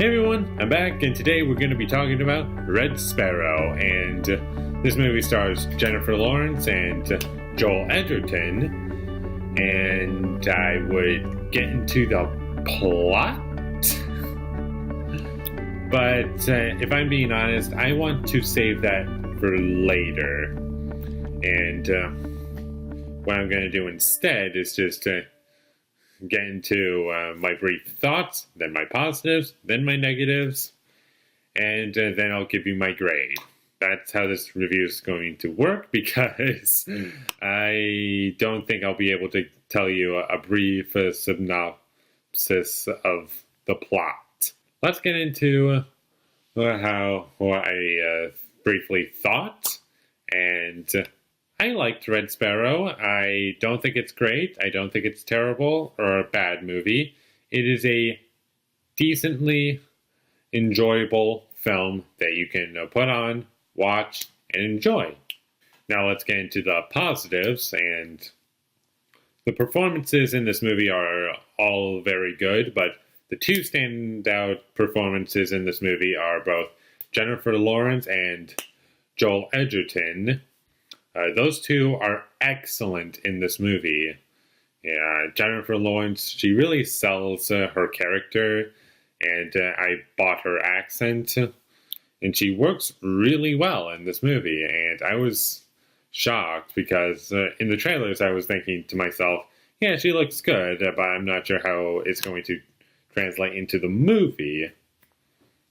Hey everyone, I'm back, and today we're going to be talking about Red Sparrow, and this movie stars Jennifer Lawrence and Joel Edgerton, and I would get into the plot, but if I'm being honest, I want to save that for later, and what I'm going to do instead is just get into my brief thoughts, then my positives, then my negatives, and then I'll give you my grade. That's how this review is going to work, because I don't think I'll be able to tell you a brief synopsis of the plot. Let's get into how I briefly thought, and I liked Red Sparrow. I don't think it's great. I don't think it's terrible or a bad movie. It is a decently enjoyable film that you can put on, watch, and enjoy. Now let's get into the positives, and the performances in this movie are all very good, but the two standout performances in this movie are both Jennifer Lawrence and Joel Edgerton. Those two are excellent in this movie. Yeah, Jennifer Lawrence, she really sells her character, and I bought her accent, and she works really well in this movie, and I was shocked because in the trailers I was thinking to myself, yeah, she looks good, but I'm not sure how it's going to translate into the movie.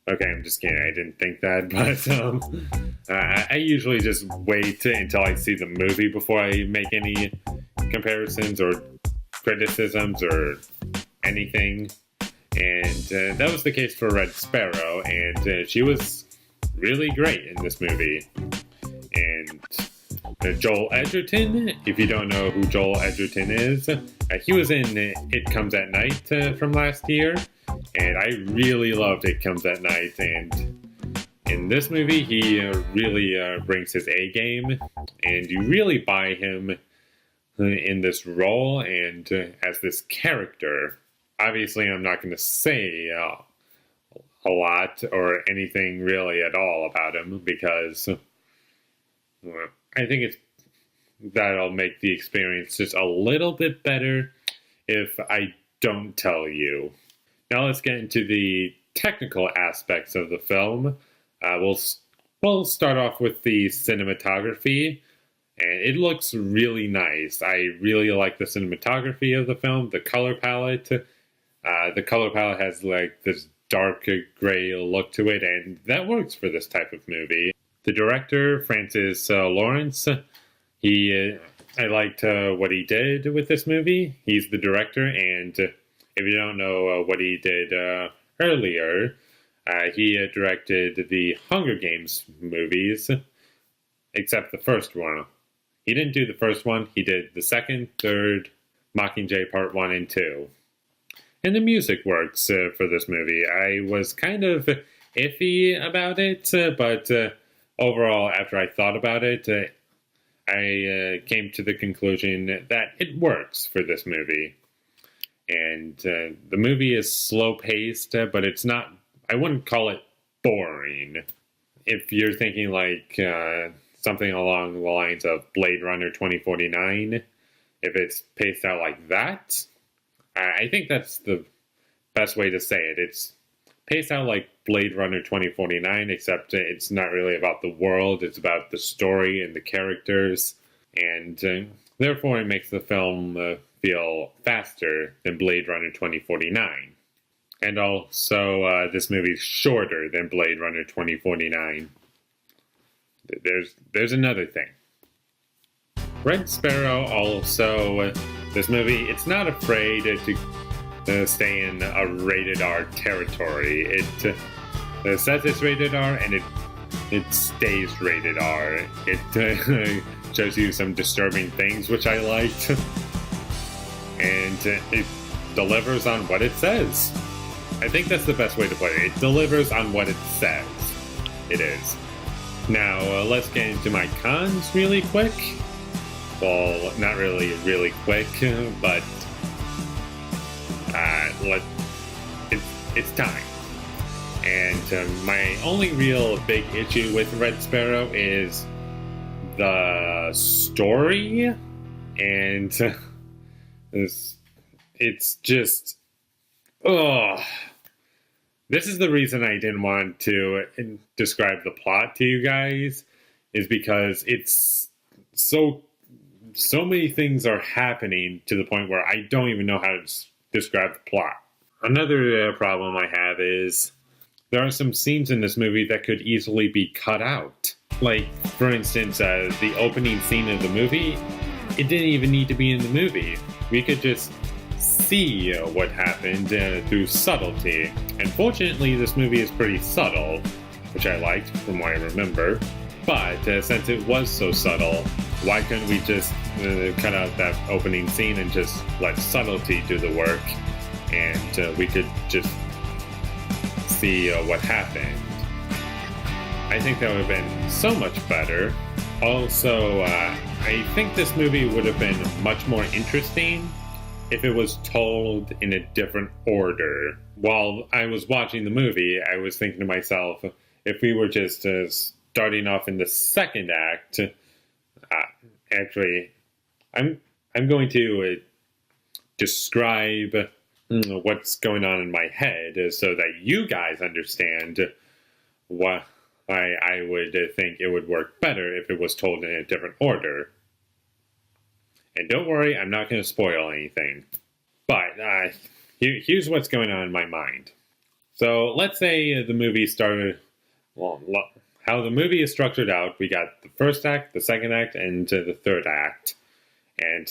Okay, I'm just kidding. I didn't think that, but I usually just wait until I see the movie before I make any comparisons or criticisms or anything. And that was the case for Red Sparrow, and she was really great in this movie. And Joel Edgerton, if you don't know who Joel Edgerton is, he was in It Comes at Night from last year. And I really loved It Comes at Night, and in this movie, he really brings his A game, and you really buy him in this role and as this character. Obviously, I'm not going to say a lot or anything really at all about him, because I think that'll make the experience just a little bit better if I don't tell you. Now let's get into the technical aspects of the film. We'll start off with the cinematography, and it looks really nice. I really like the cinematography of the film, the color palette. The color palette has like this dark gray look to it, and that works for this type of movie. The director, Francis Lawrence, I liked what he did with this movie. He's the director, and if you don't know what he did earlier, he directed the Hunger Games movies, except the first one. He didn't do the first one. He did the second, third, Mockingjay Part 1 and 2. And the music works for this movie. I was kind of iffy about it, but overall, after I thought about it, I came to the conclusion that it works for this movie. And the movie is slow-paced, but it's not, I wouldn't call it boring. If you're thinking like something along the lines of Blade Runner 2049, if it's paced out like that, I think that's the best way to say it. It's paced out like Blade Runner 2049, except it's not really about the world, it's about the story and the characters, and therefore it makes the film feel faster than Blade Runner 2049. And also, this movie's shorter than Blade Runner 2049. There's another thing. Red Sparrow also, this movie, it's not afraid to stay in a rated R territory. It says it's rated R, and it stays rated R. It shows you some disturbing things, which I liked. And it delivers on what it says. I think that's the best way to put it. It delivers on what it says. It is. Now, let's get into my cons really quick. Well, not really quick, but it's time. And my only real big issue with Red Sparrow is the story, and it's just, ugh. This is the reason I didn't want to describe the plot to you guys, is because it's so many things are happening to the point where I don't even know how to describe the plot. Another problem I have is there are some scenes in this movie that could easily be cut out. Like, for instance, the opening scene of the movie, it didn't even need to be in the movie. We could just see what happened through subtlety. And fortunately, this movie is pretty subtle, which I liked from what I remember. But since it was so subtle, why couldn't we just cut out that opening scene and just let subtlety do the work, and we could just see what happened? I think that would have been so much better. Also, I think this movie would have been much more interesting if it was told in a different order. While I was watching the movie, I was thinking to myself, if we were just starting off in the second act, actually, I'm going to describe what's going on in my head so that you guys understand why I would think it would work better if it was told in a different order. And don't worry, I'm not going to spoil anything. But here's what's going on in my mind. So let's say the movie started, well, how the movie is structured out, we got the first act, the second act, and the third act. And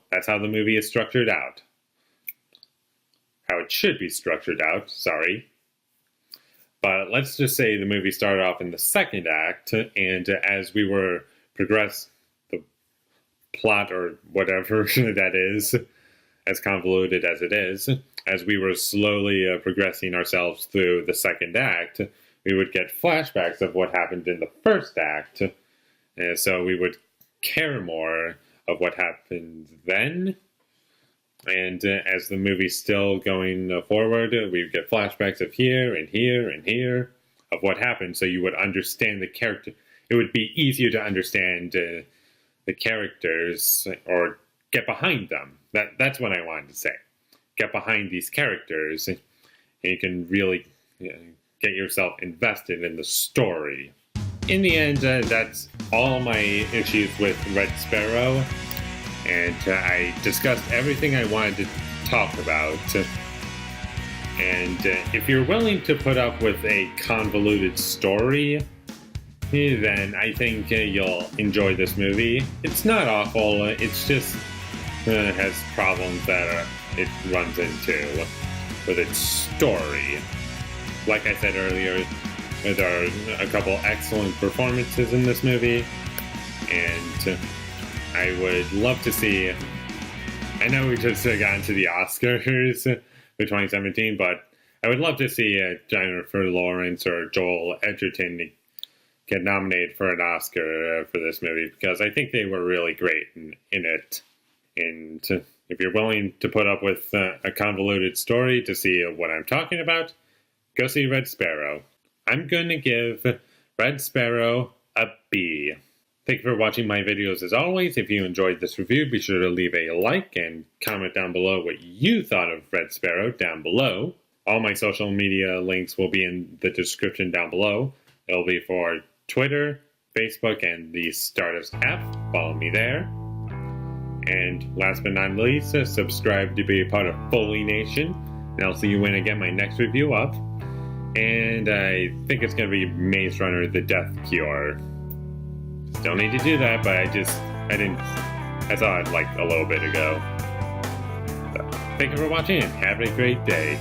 that's how the movie is structured out. How it should be structured out, sorry. But let's just say the movie started off in the second act, and as we were progressing, the plot or whatever that is, as convoluted as it is, as we were slowly progressing ourselves through the second act, we would get flashbacks of what happened in the first act, and so we would care more of what happened then. And as the movie's still going forward, we get flashbacks of here and here and here of what happened, so you would understand the character. It would be easier to understand the characters, or get behind them. That's what I wanted to say. Get behind these characters, and you can really get yourself invested in the story. In the end, that's all my issues with Red Sparrow. And I discussed everything I wanted to talk about. And if you're willing to put up with a convoluted story, then I think you'll enjoy this movie. It's not awful, it's just has problems that it runs into with its story. Like I said earlier, there are a couple excellent performances in this movie, and I would love to see. I know we just got into the Oscars for 2017, but I would love to see Jennifer Lawrence or Joel Edgerton get nominated for an Oscar for this movie, because I think they were really great in it. And if you're willing to put up with a convoluted story to see what I'm talking about, go see Red Sparrow. I'm going to give Red Sparrow a B. Thank you for watching my videos as always. If you enjoyed this review, be sure to leave a like and comment down below what you thought of Red Sparrow down below. All my social media links will be in the description down below. It'll be for Twitter, Facebook, and the Stardust app. Follow me there. And last but not least, subscribe to be a part of Foley Nation. And I'll see you when I get my next review up. And I think it's going to be Maze Runner: The Death Cure. Still need to do that, but I saw it like a little bit ago. So, thank you for watching and have a great day.